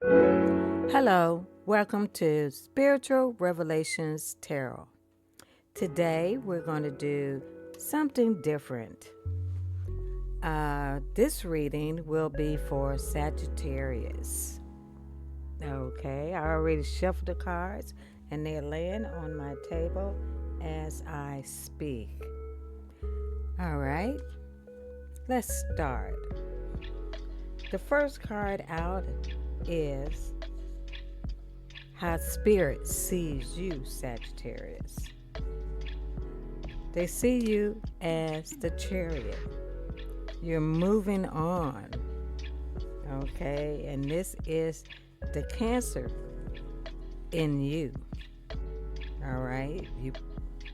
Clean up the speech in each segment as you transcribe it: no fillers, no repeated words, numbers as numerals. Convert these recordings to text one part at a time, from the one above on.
Hello, welcome to Spiritual Revelations Tarot. Today we're going to do something different. This reading will be for Sagittarius. Okay, I already shuffled the cards and they're laying on my table as I speak. All right, let's start. The first card out is how Spirit sees you, Sagittarius. They see you as the Chariot. You're moving on, okay? And this is the Cancer in you, all right? You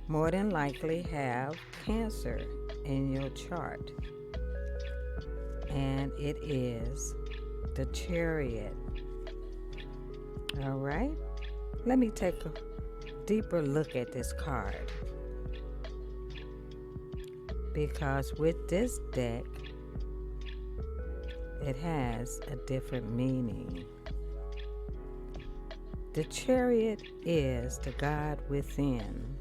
more than likely have Cancer in your chart. And it is the Chariot. All right, let me take a deeper look at this card, because with this deck, it has a different meaning. The Chariot is the God within.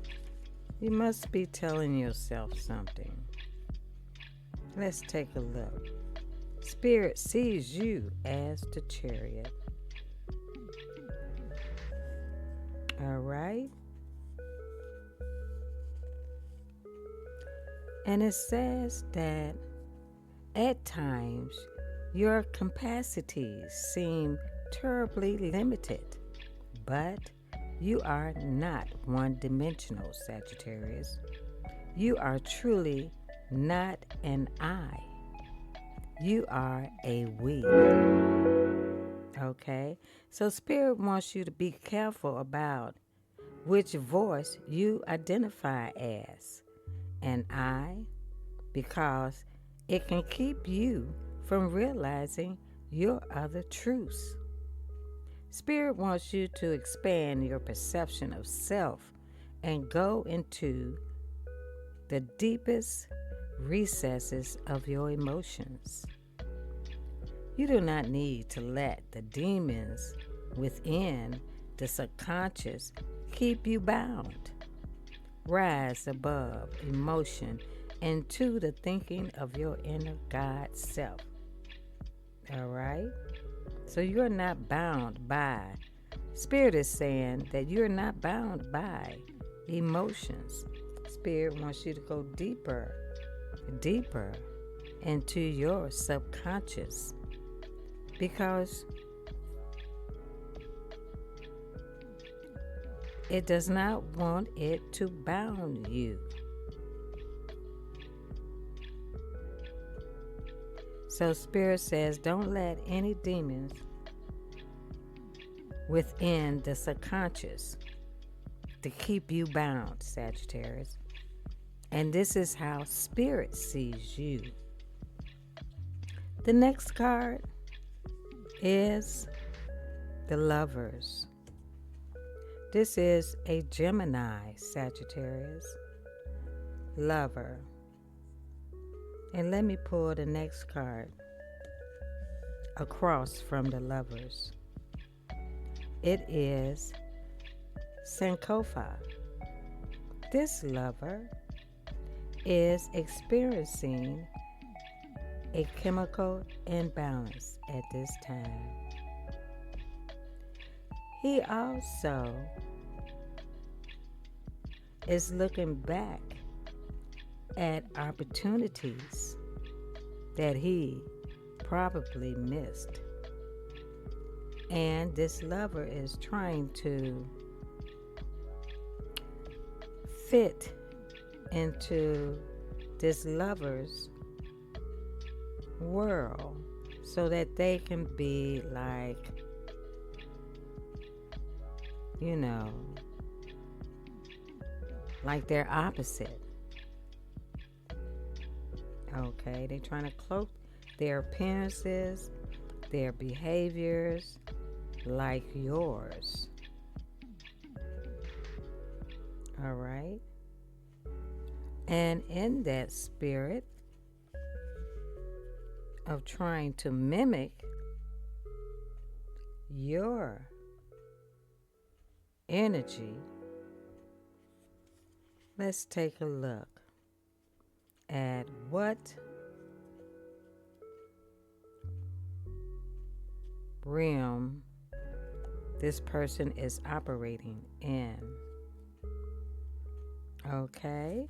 You must be telling yourself something. Let's take a look. Spirit sees you as the Chariot. All right. And it says that at times your capacities seem terribly limited, but you are not one-dimensional, Sagittarius. You are truly not an I. You are a we. Okay, so Spirit wants you to be careful about which voice you identify as an I, because it can keep you from realizing your other truths. Spirit wants you to expand your perception of self and go into the deepest recesses of your emotions. You do not need to let the demons within the subconscious keep you bound. Rise above emotion into the thinking of your inner God self. All right? So you're not bound by, Spirit is saying that you're not bound by emotions. Spirit wants you to go deeper into your subconscious, because it does not want it to bound you. So Spirit says, don't let any demons within the subconscious to keep you bound, Sagittarius. And this is how Spirit sees you. The next card is the Lovers. This is a Gemini, Sagittarius, lover. And let me pull the next card across from the Lovers. It is Sankofa. This lover is experiencing a chemical imbalance at this time. He also is looking back at opportunities that he probably missed. And this lover is trying to fit into this lover's world so that they can be like, you know, like they're opposite. Okay, they're trying to cloak their appearances, their behaviors like yours. All right. And in that spirit of trying to mimic your energy, let's take a look at what realm this person is operating in. Okay,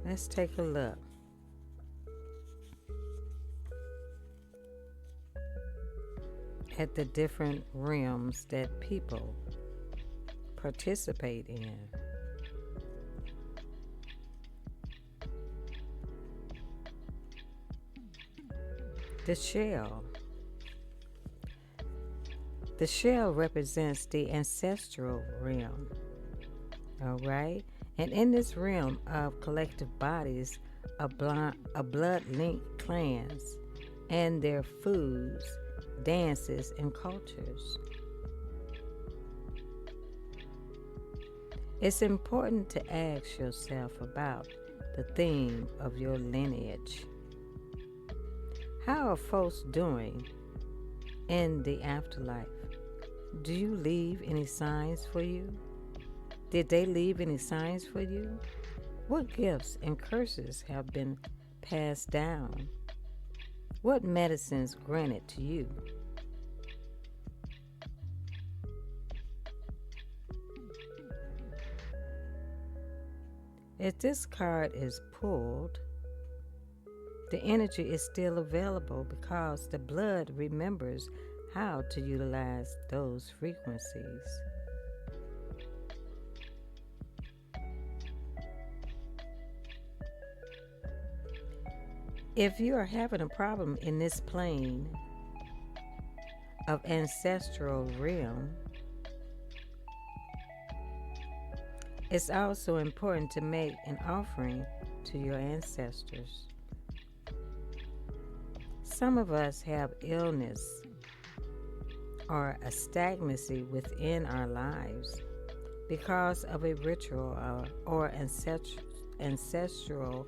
let's take a look. At the different realms that people participate in. The shell. The shell represents the ancestral realm. All right? And in this realm of collective bodies, a blood-linked clans and their foods, dances, and cultures. It's important to ask yourself about the theme of your lineage. How are folks doing in the afterlife? Do you leave any signs for you? Did they leave any signs for you? What gifts and curses have been passed down? What medicines granted to you? If this card is pulled, the energy is still available because the blood remembers how to utilize those frequencies. If you are having a problem in this plane of ancestral realm, it's also important to make an offering to your ancestors. Some of us have illness or a stagnancy within our lives because of a ritual or ancestral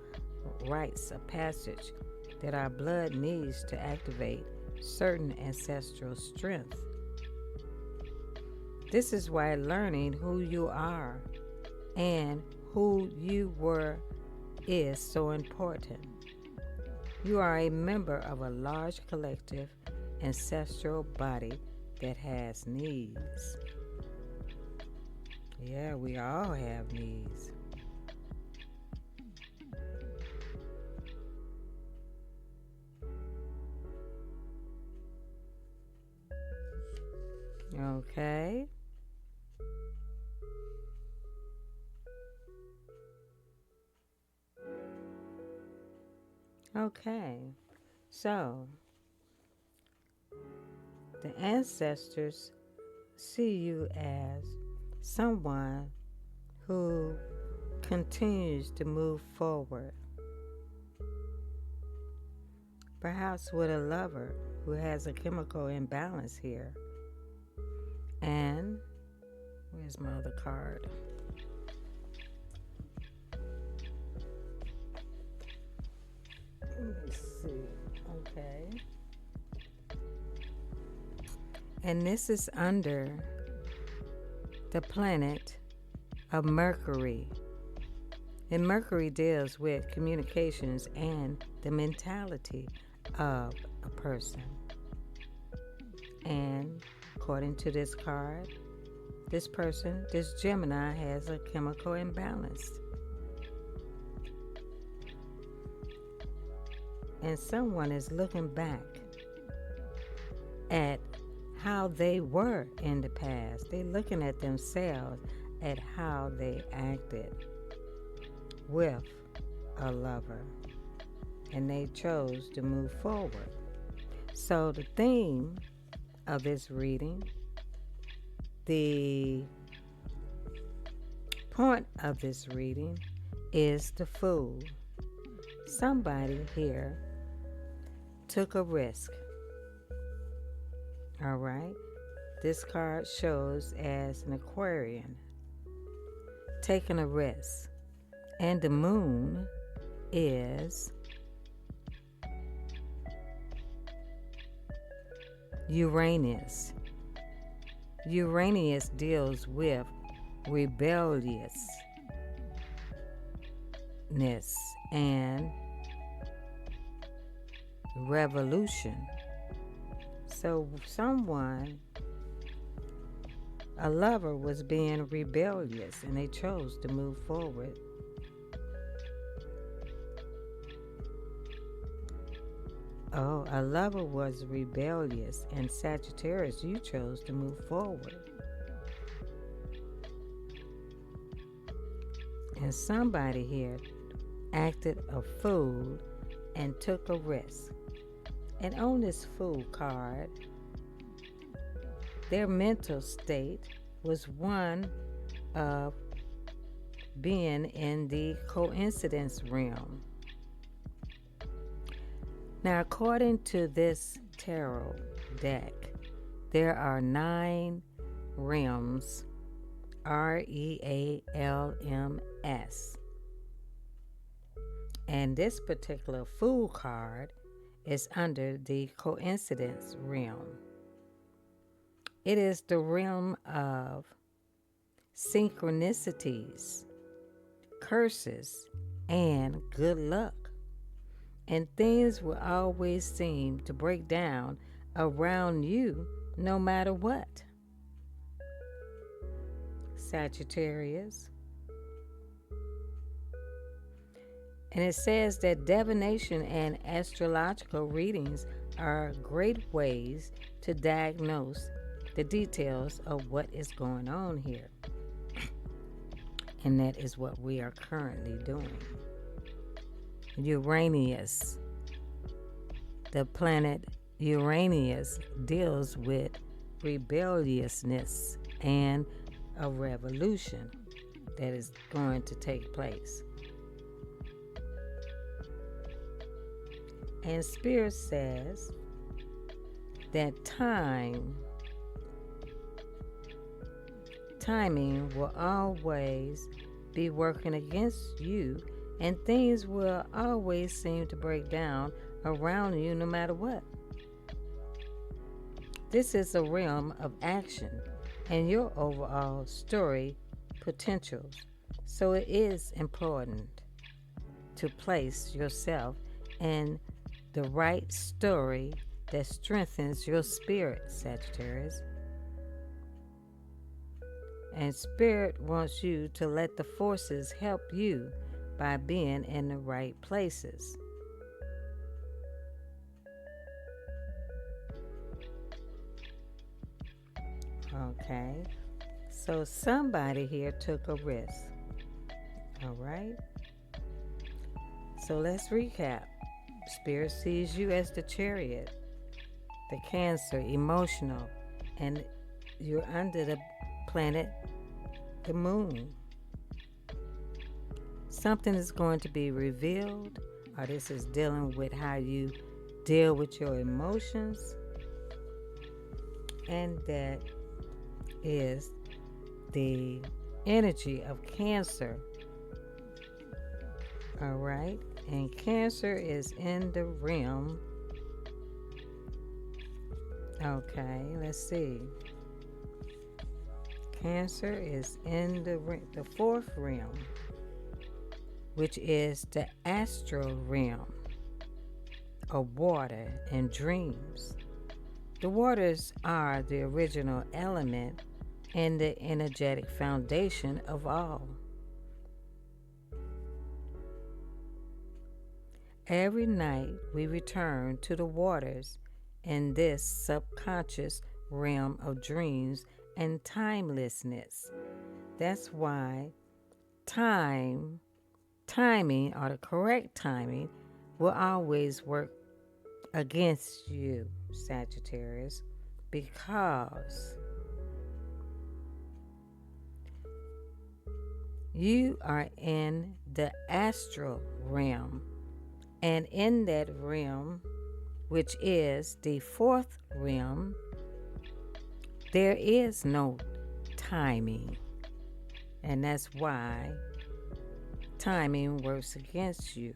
rites of passage that our blood needs to activate certain ancestral strength. This is why learning who you are and who you were is so important. You are a member of a large collective ancestral body that has needs. Yeah, we all have needs. Okay. Okay. So, the ancestors see you as someone who continues to move forward. Perhaps with a lover who has a chemical imbalance here. And where's my other card? Let's see. Okay. And this is under the planet of Mercury. And Mercury deals with communications and the mentality of a person. And according to this card, this person, this Gemini, has a chemical imbalance. And someone is looking back at how they were in the past. They're looking at themselves, at how they acted with a lover. And they chose to move forward. So the theme of this reading, the point of this reading is the Fool. Somebody here took a risk. All right. This card shows as an Aquarian taking a risk. And the moon is Uranus. Uranus deals with rebelliousness and revolution. So a lover was being rebellious and they chose to move forward. Oh, a lover was rebellious, and Sagittarius, you chose to move forward. And somebody here acted a fool and took a risk. And on this fool card, their mental state was one of being in the coincidence realm. Now, according to this tarot deck, there are 9 realms, REALMS. And this particular Fool card is under the coincidence realm. It is the realm of synchronicities, curses, and good luck. And things will always seem to break down around you no matter what. Sagittarius. And it says that divination and astrological readings are great ways to diagnose the details of what is going on here. And that is what we are currently doing. Uranus. The planet Uranus deals with rebelliousness and a revolution that is going to take place. And Spirit says that timing will always be working against you, and things will always seem to break down around you no matter what. This is a realm of action and your overall story potentials. So it is important to place yourself in the right story that strengthens your spirit, Sagittarius. And Spirit wants you to let the forces help you by being in the right places. Okay, so somebody here took a risk. All right, so let's recap. Spirit sees you as the Chariot, the Cancer, emotional, and you're under the planet, the moon. Something is going to be revealed, or this is dealing with how you deal with your emotions, and that is the energy of Cancer. All right, and Cancer is in the realm. Okay, let's see. Cancer is in the 4th realm, which is the astral realm of water and dreams. The waters are the original element and the energetic foundation of all. Every night we return to the waters in this subconscious realm of dreams and timelessness. That's why timing, or the correct timing, will always work against you, Sagittarius, because you are in the astral realm, and in that realm, which is the 4th realm, there is no timing, and that's why timing works against you.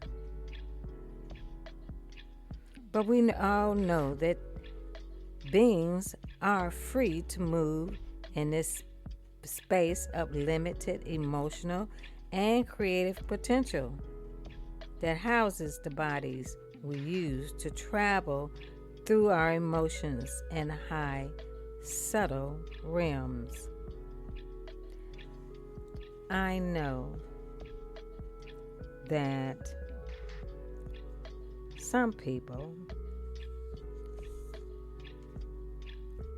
But we all know that beings are free to move in this space of limited emotional and creative potential that houses the bodies we use to travel through our emotions and high, subtle realms. I know that some people,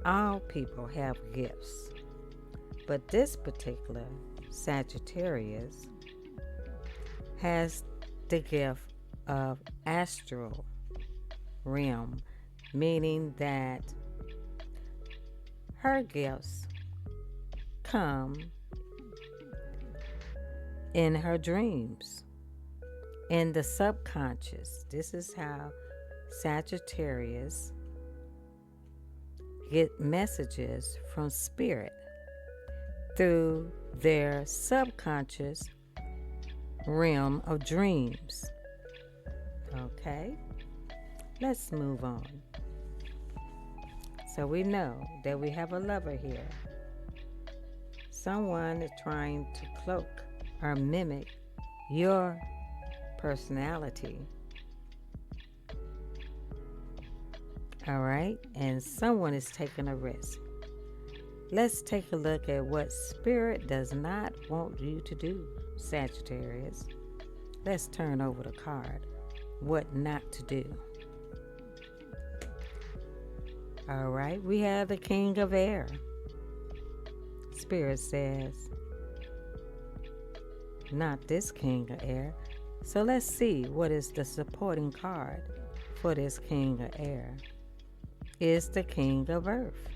all people have gifts, but this particular Sagittarius has the gift of astral realm, meaning that her gifts come in her dreams, in the subconscious. This is how Sagittarius get messages from spirit through their subconscious realm of dreams. Okay, let's move on. So we know that we have a lover here. Someone is trying to cloak or mimic your personality. All right, and someone is taking a risk. Let's take a look at what Spirit does not want you to do, Sagittarius. Let's turn over the card. What not to do. All right, we have the King of Air. Spirit says, not this King of Air. So let's see what is the supporting card for this King of Air. Is the King of Earth.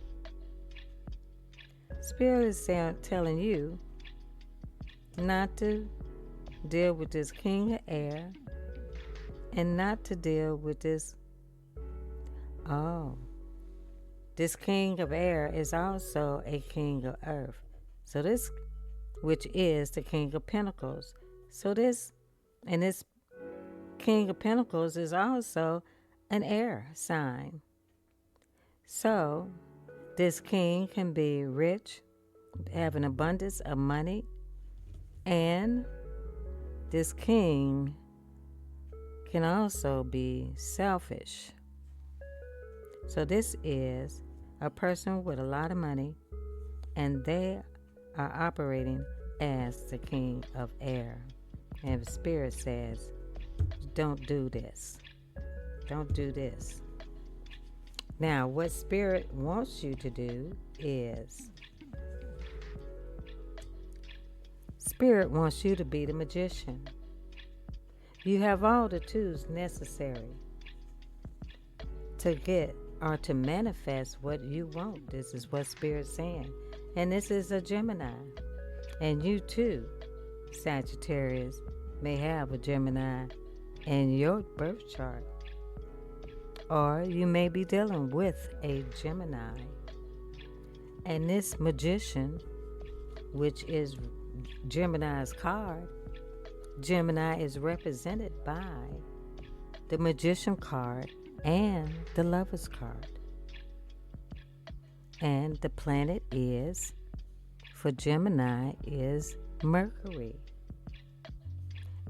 Spirit is telling you not to deal with this King of Air and not to deal with this. This King of Air is also a King of Earth. So this, which is the King of Pentacles. So this King of Pentacles is also an air sign. So this king can be rich, have an abundance of money, and this king can also be selfish. So this is a person with a lot of money, and they are operating as the King of Air. And the Spirit says, don't do this. Don't do this. Now, what Spirit wants you to do is, Spirit wants you to be the magician. You have all the tools necessary to get or to manifest what you want. This is what Spirit's saying. And this is a Gemini. And you too, Sagittarius, may have a Gemini in your birth chart. Or you may be dealing with a Gemini. And this magician, which is Gemini's card, Gemini is represented by the Magician card and the Lover's card. And the planet is, for Gemini, is Mercury.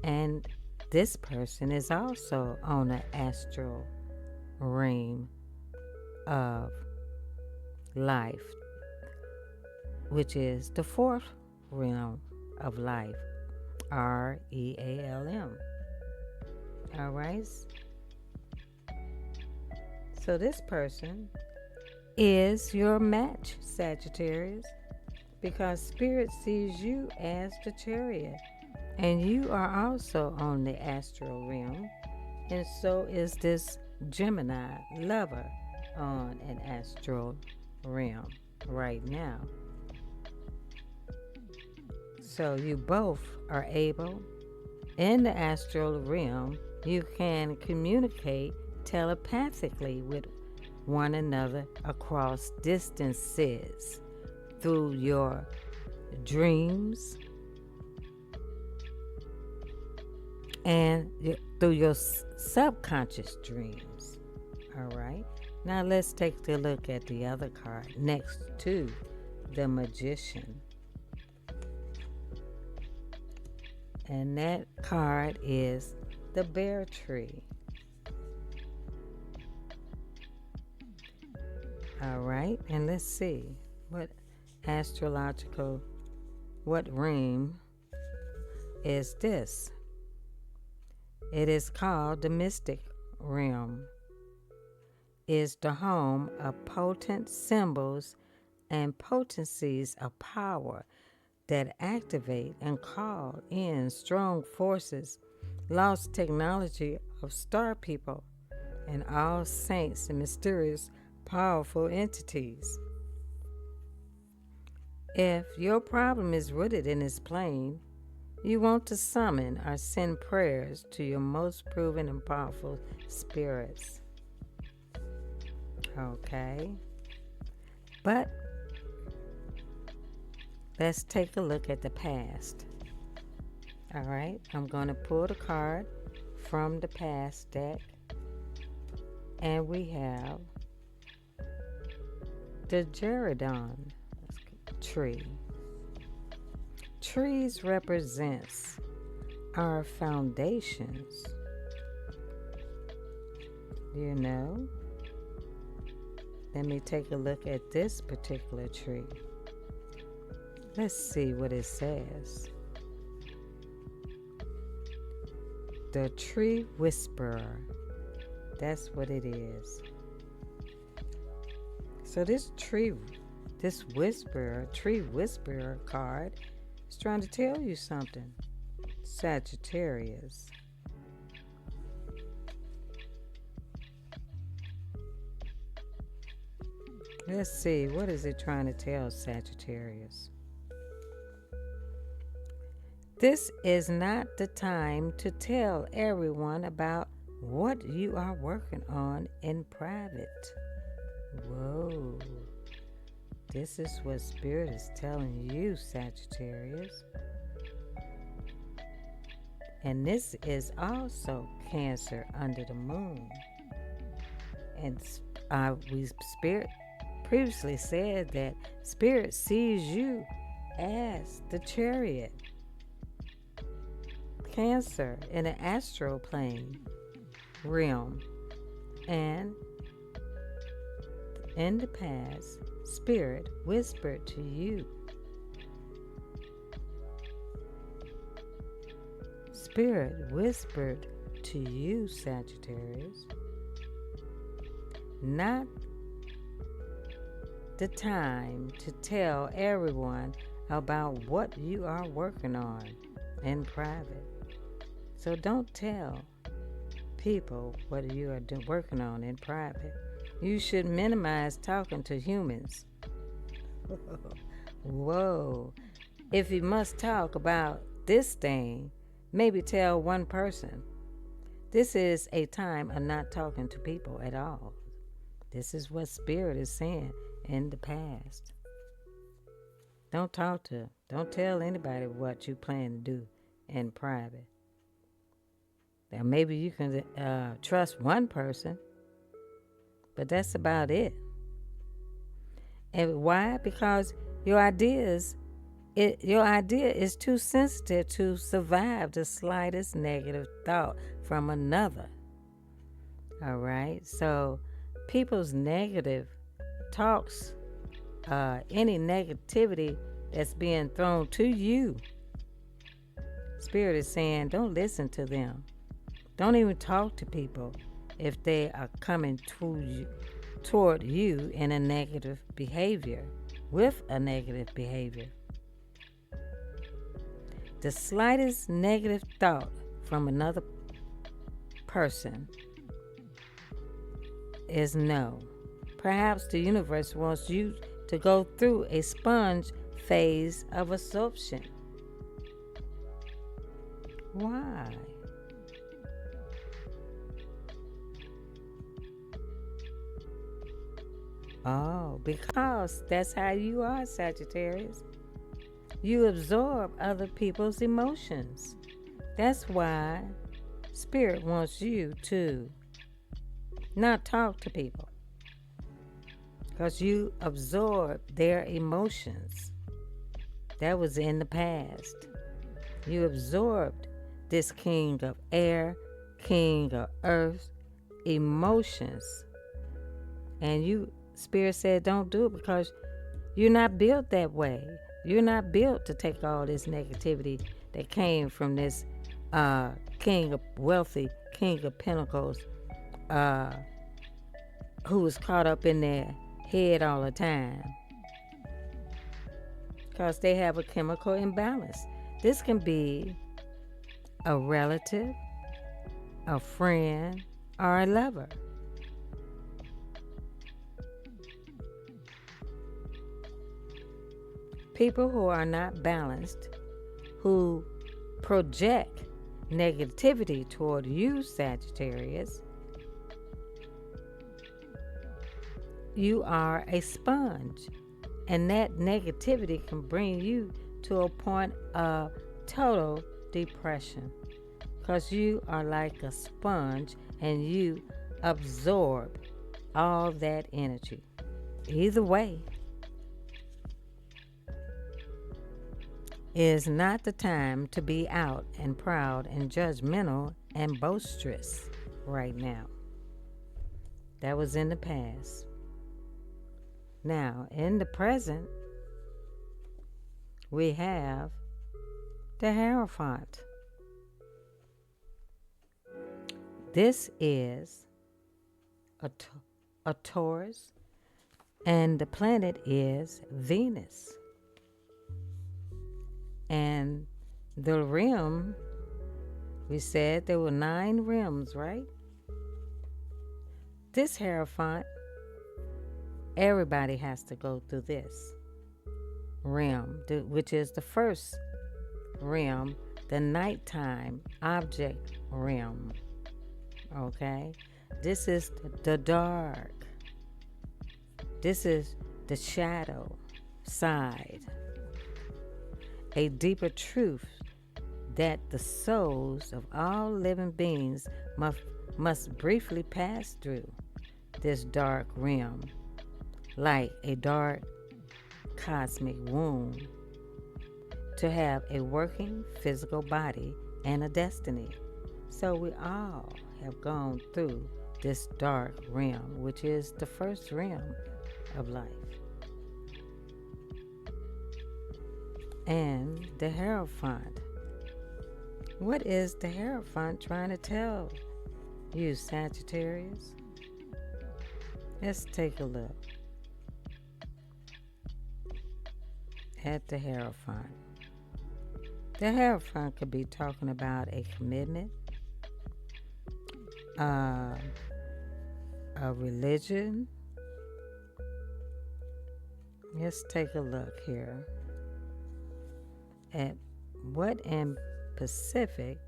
And this person is also on an astral realm of life, which is the fourth realm of life, REALM. All right. So this person is your match, Sagittarius, because Spirit sees you as the Chariot, and you are also on the astral realm, and so is this Gemini lover on an astral realm right now. So you both are able, in the astral realm, you can communicate telepathically with one another across distances through your dreams and through your subconscious dreams. All right. Now let's take a look at the other card next to the Magician. And that card is the Bear Tree. All right, and let's see what realm is this? It is called the mystic realm. Is the home of potent symbols and potencies of power that activate and call in strong forces, lost technology of star people, and all saints and mysterious, powerful entities. If your problem is rooted in this plane, you want to summon or send prayers to your most proven and powerful spirits. Okay. But let's take a look at the past. All right. I'm going to pull the card from the past deck. And we have the Geridon tree. Trees represents our foundations. You know? Let me take a look at this particular tree. Let's see what it says. The Tree Whisperer. That's what it is. So this tree whisperer card is trying to tell you something. Sagittarius. Let's see, what is it trying to tell Sagittarius? This is not the time to tell everyone about what you are working on in private. Whoa. This is what Spirit is telling you, Sagittarius. And this is also Cancer under the moon. And Spirit previously said that Spirit sees you as the Chariot. Cancer in an astral plane realm. And in the past, Spirit whispered to you. Spirit whispered to you, Sagittarius. Not the time to tell everyone about what you are working on in private. So don't tell people what you are working on in private. You should minimize talking to humans. Whoa. If you must talk about this thing, maybe tell one person. This is a time of not talking to people at all. This is what Spirit is saying in the past. Don't tell anybody what you plan to do in private. Now maybe you can trust one person, but that's about it. And why? Because your idea is too sensitive to survive the slightest negative thought from another. All right? So people's negative talks, any negativity that's being thrown to you, Spirit is saying, don't listen to them. Don't even talk to people if they are coming toward you in a negative behavior, with a negative behavior. The slightest negative thought from another person is no. Perhaps the universe wants you to go through a sponge phase of absorption. Why? Oh, because that's how you are, Sagittarius. You absorb other people's emotions. That's why Spirit wants you to not talk to people. because you absorbed their emotions. That was in the past. You absorbed this king of air, king of earth, emotions. And you, Spirit said, don't do it because you're not built that way. You're not built to take all this negativity that came from this king of wealthy, king of pentacles, who was caught up in their head all the time. Because they have a chemical imbalance. This can be a relative, a friend, or a lover. People who are not balanced, who project negativity toward you, Sagittarius, you are a sponge. And that negativity can bring you to a point of total depression. Because you are like a sponge and you absorb all that energy. Either way, is not the time to be out and proud and judgmental and boisterous right now. That was in the past. Now, in the present, we have the Hierophant. This is a Taurus, and the planet is Venus. And the rim, we said there were 9 rims, right? This Hierophant, everybody has to go through this rim, which is the first rim, the nighttime object rim. Okay? This is the dark. This is the shadow side. A deeper truth that the souls of all living beings must briefly pass through this dark rim, like a dark cosmic womb, to have a working physical body and a destiny. So we all have gone through this dark rim, which is the first rim of life. And the Hierophant. What is the Hierophant trying to tell you, Sagittarius? Let's take a look at the Hierophant. The Hierophant could be talking about a commitment, a religion. Let's take a look here at what in Pacific,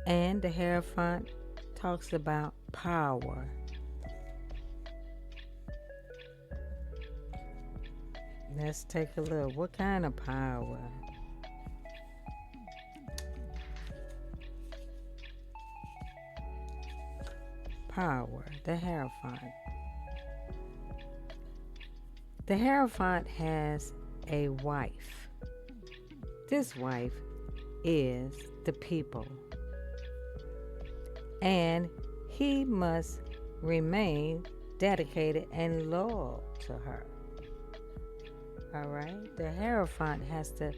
and the Hierophant talks about power. Let's take a look. What kind of power? Power, the Hierophant. The Hierophant has a wife. This wife is the people, and he must remain dedicated and loyal to her. All right? The Hierophant has to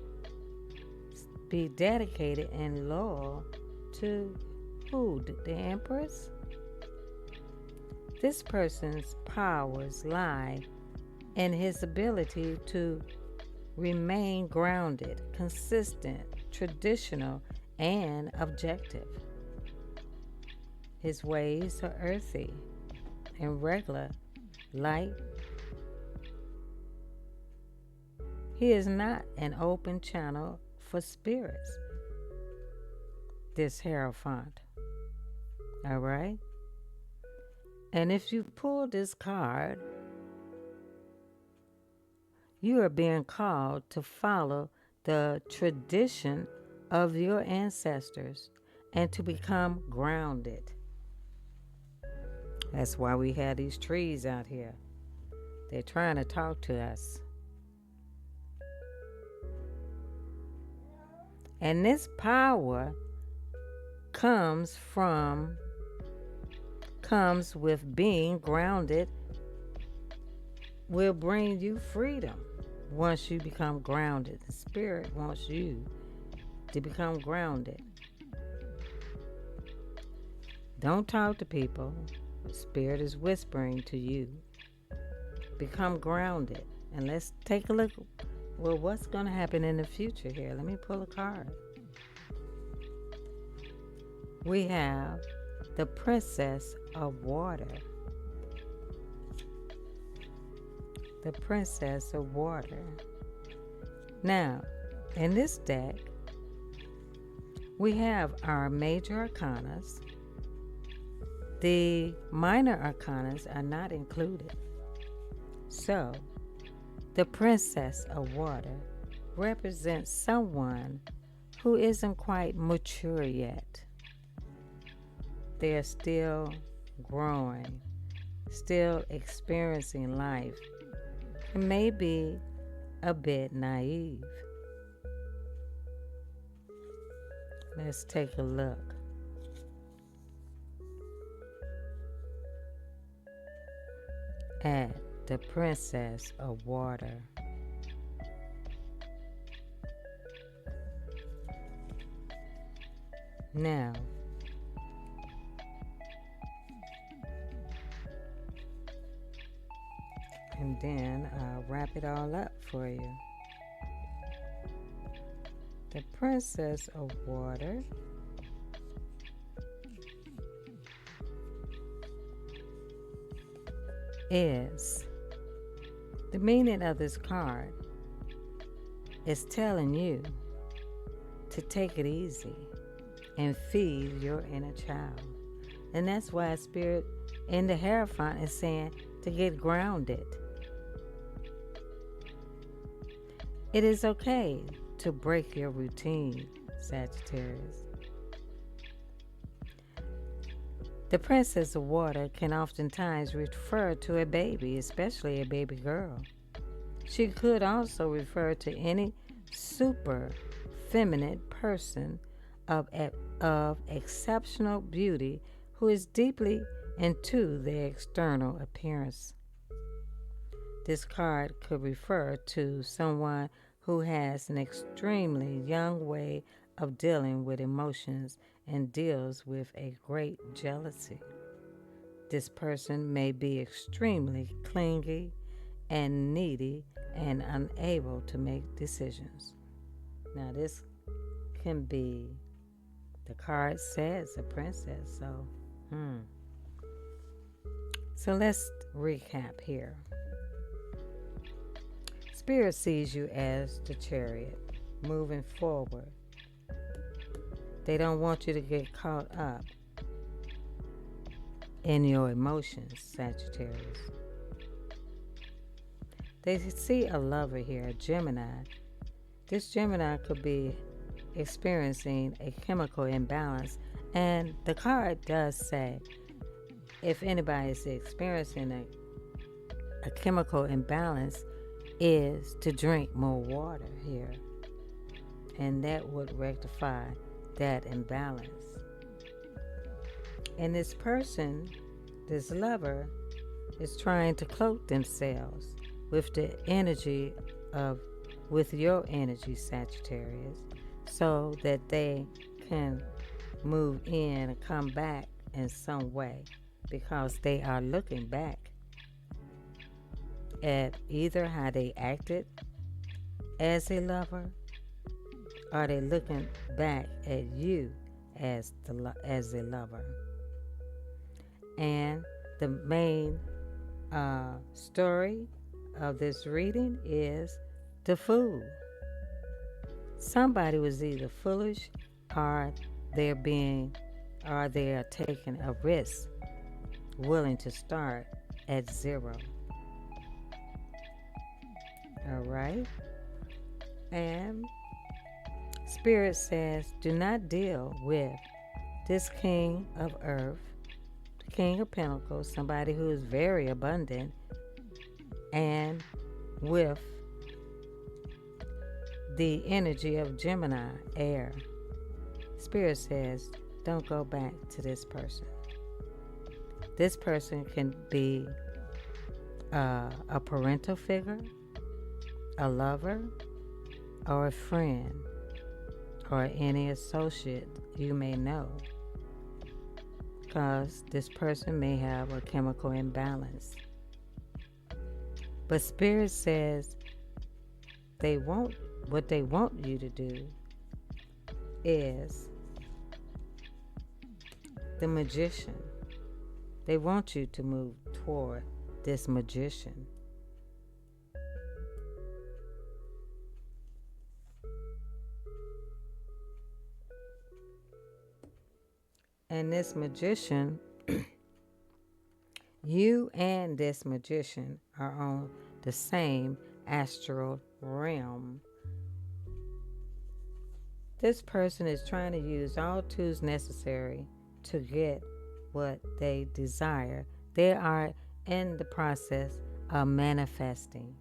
be dedicated and loyal to who? The Empress? This person's powers lie in his ability to remain grounded, consistent, traditional, and objective. His ways are earthy and regular, light. He is not an open channel for spirits, this Hierophant. All right? And if you pull this card, you are being called to follow the tradition of your ancestors and to become grounded. That's why we have these trees out here. They're trying to talk to us. And this power comes with being grounded. Will bring you freedom once you become grounded. The spirit wants you to become grounded. Don't talk to people. The spirit is whispering to you. Become grounded. And let's take a look. Well, what's going to happen in the future here? Let me pull a card. We have the Princess of Water. The Princess of Water. Now, in this deck, we have our major arcanas. The minor arcanas are not included. So, the Princess of Water represents someone who isn't quite mature yet. They're still growing, still experiencing life, and maybe a bit naive. Let's take a look. At the Princess of Water. Now, and then I'll wrap it all up for you. The Princess of Water is, the meaning of this card is telling you to take it easy and feed your inner child. And that's why Spirit in the Hierophant is saying to get grounded. It is okay to break your routine, Sagittarius. The Princess of Water can oftentimes refer to a baby, especially a baby girl. She could also refer to any super feminine person of exceptional beauty who is deeply into their external appearance. This card could refer to someone who has an extremely young way of dealing with emotions and deals with a great jealousy. This person may be extremely clingy and needy and unable to make decisions. Now this can be, the card says a princess, so let's recap here. Spirit sees you as the Chariot, moving forward. They don't want you to get caught up in your emotions, Sagittarius. They see a lover here, a Gemini. This Gemini could be experiencing a chemical imbalance, and the card does say if anybody is experiencing a chemical imbalance, is to drink more water here, and that would rectify that imbalance. And this person, this lover, is trying to cloak themselves with the energy with your energy, Sagittarius, so that they can move in and come back in some way, because they are looking back at either how they acted as a lover, or they looking back at you as a lover. And the main story of this reading is the Fool. Somebody was either foolish or they are taking a risk, willing to start at zero. All right? And Spirit says, do not deal with this King of Earth, the King of Pentacles, somebody who is very abundant And with the energy of Gemini, air, Spirit says, don't go back to this person. This person can be a parental figure, a lover, or a friend, or any associate you may know, because this person may have a chemical imbalance. But Spirit says what they want you to do is the magician. They want you to move toward this magician. And this magician, you and this magician are on the same astral realm. This person is trying to use all tools necessary to get what they desire. They are in the process of manifesting,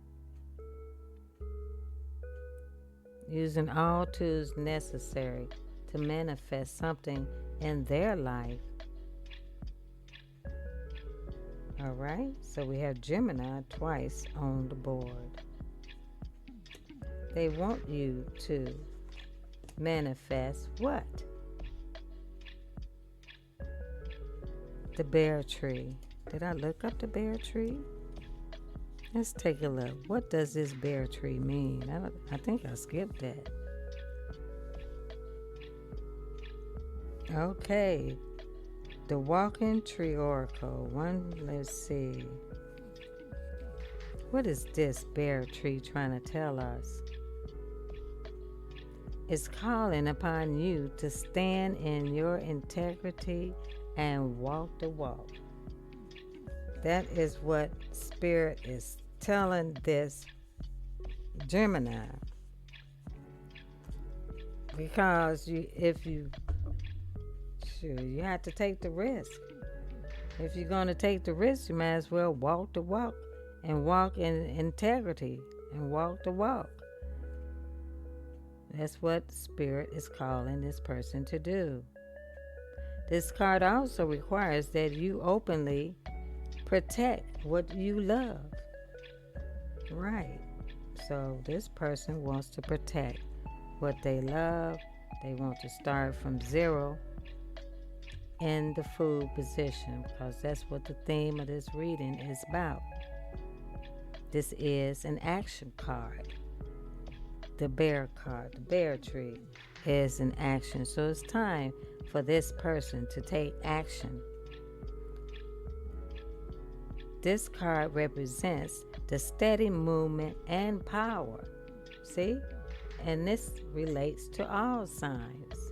using all tools necessary to manifest something in their life. All right, so we have Gemini twice on the board. They want you to manifest what? The bear tree. Did I look up the bear tree? Let's take a look. What does this bear tree mean? I think I skipped that. Okay. The Walking Tree Oracle. Let's see. What is this bear tree trying to tell us? It's calling upon you to stand in your integrity and walk the walk. That is what Spirit is telling this Gemini. Because you have to take the risk. If you're going to take the risk, you might as well walk the walk and walk in integrity and walk the walk. That's what Spirit is calling this person to do. This card also requires that you openly protect what you love. Right. So this person wants to protect what they love. They want to start from zero in the food position, because that's what the theme of this reading is about. This is an action card. The bear card, the bear tree, is an action. So it's time for this person to take action. This card represents the steady movement and power. See? And this relates to all signs.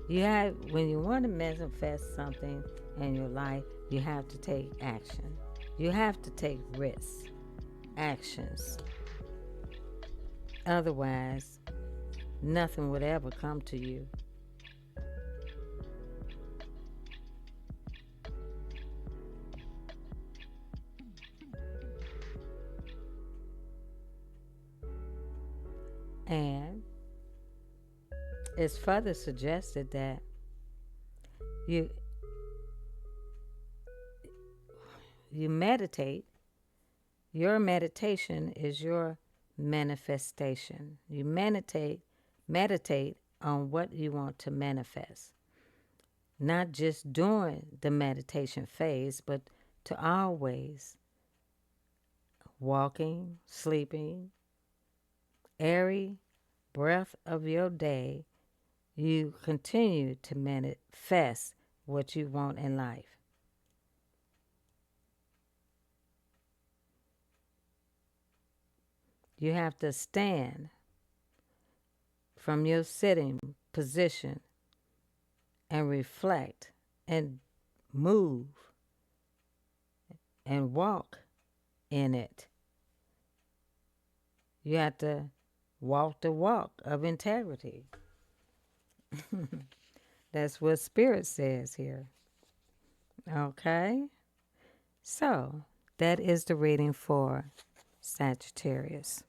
When you want to manifest something in your life, you have to take action. You have to take risks, actions. Otherwise, nothing would ever come to you. And it's further suggested that you meditate. Your meditation is your manifestation. You meditate on what you want to manifest. Not just during the meditation phase, but to always walking, sleeping, every breath of your day, you continue to manifest what you want in life. You have to stand from your sitting position and reflect and move and walk in it. You have to walk the walk of integrity. That's what Spirit says here. Okay? So, that is the reading for Sagittarius.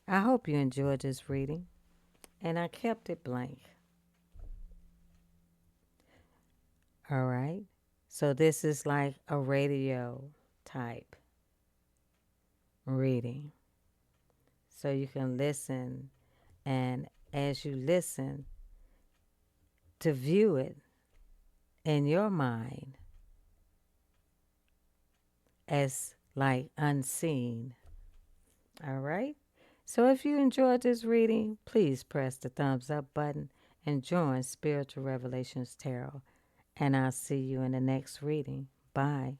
I hope you enjoyed this reading, and I kept it blank. All right. So this is like a radio type reading. So you can listen, and as you listen, to view it in your mind as like unseen. All right. So if you enjoyed this reading, please press the thumbs up button and join Spiritual Revelations Tarot. And I'll see you in the next reading. Bye.